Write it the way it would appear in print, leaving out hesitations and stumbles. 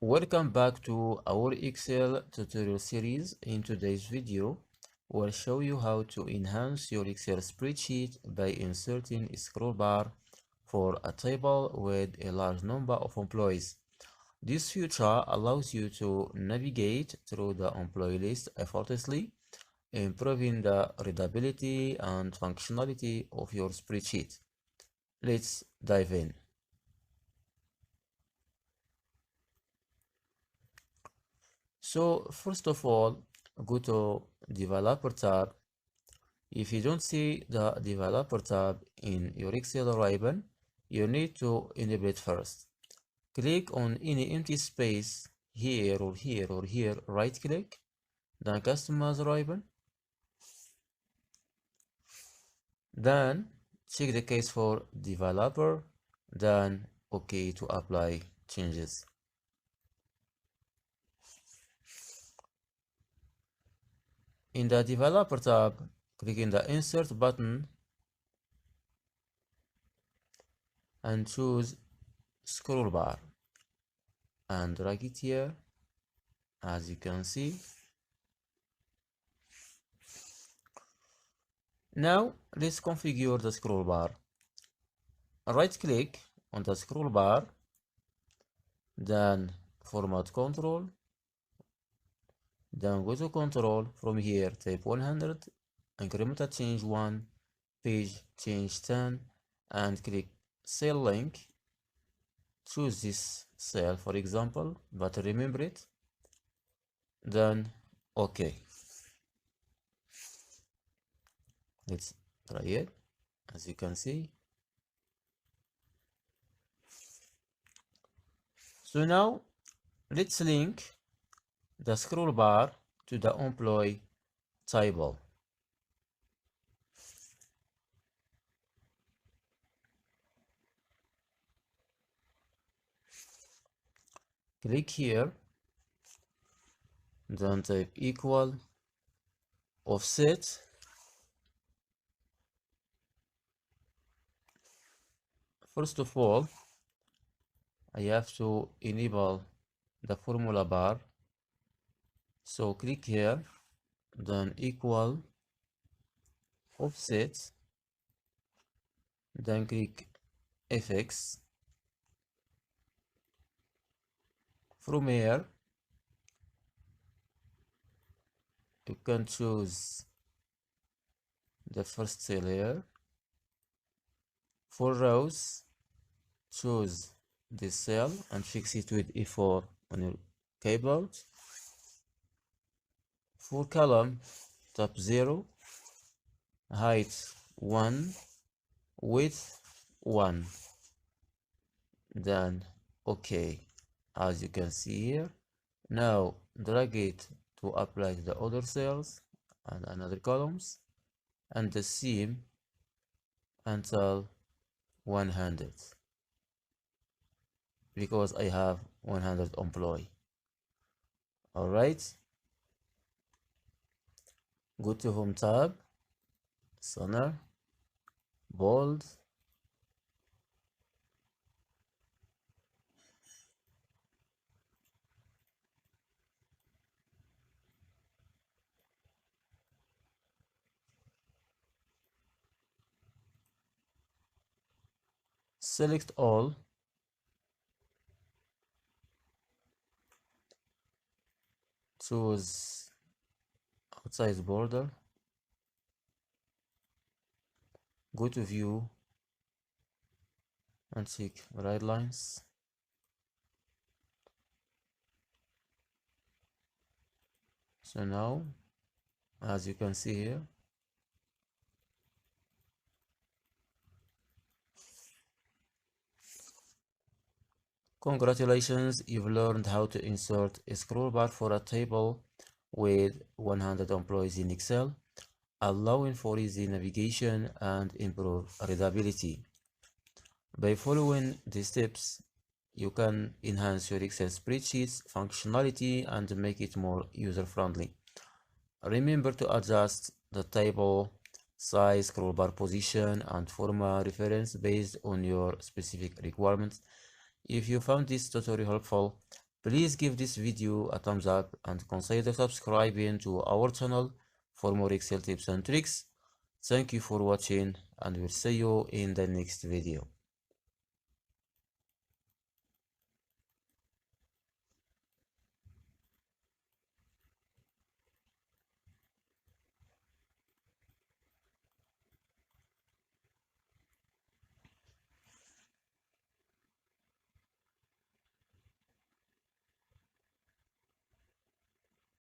Welcome back to our Excel tutorial series. In today's video, we'll show you how to enhance your Excel spreadsheet by inserting a scroll bar for a table with a large number of employees. This feature allows you to navigate through the employee list effortlessly, improving the readability and functionality of your spreadsheet. Let's dive in. So first of all, go to Developer tab. If you don't see the Developer tab in your Excel ribbon, you need to enable it first. Click on any empty space here or here or here, right click, then Customize ribbon. Then check the case for Developer, then OK to apply changes. In the Developer tab, click in the Insert button and choose Scroll bar and drag it here, as you can see. Now let's configure the scroll bar. Right click on the scroll bar, then Format Control, then go to Control. From here type 100, incremental change 1, page change 10, and click Cell Link. Choose this cell, for example, but remember it. Then OK. Let's try it. As you can see. So now let's link the scroll bar to the employee table. Click here, then type equal offset. First of all, I have to enable the formula bar. So click here, then equal offset, then click FX. From here, you can choose the first cell here. For rows, choose this cell and fix it with E4 on your keyboard. For column, tap 0, height 1, width 1, then OK. As you can see here, now drag it to apply to the other cells and another columns and the same until 100, because I have 100 employee. All right, go to Home tab, Center, Bold, select all, choose outside border, go to view and check right lines. So now, as you can see here, congratulations, you've learned how to insert a scroll bar for a table with 100 employees in Excel, allowing for easy navigation and improved readability. By following these steps, you can enhance your Excel spreadsheets functionality and make it more user-friendly. Remember to adjust the table size, scroll bar position, and format reference based on your specific requirements. If you found this tutorial helpful, Please give this video a thumbs up and consider subscribing to our channel for more Excel tips and tricks. Thank you for watching and we'll see you in the next video.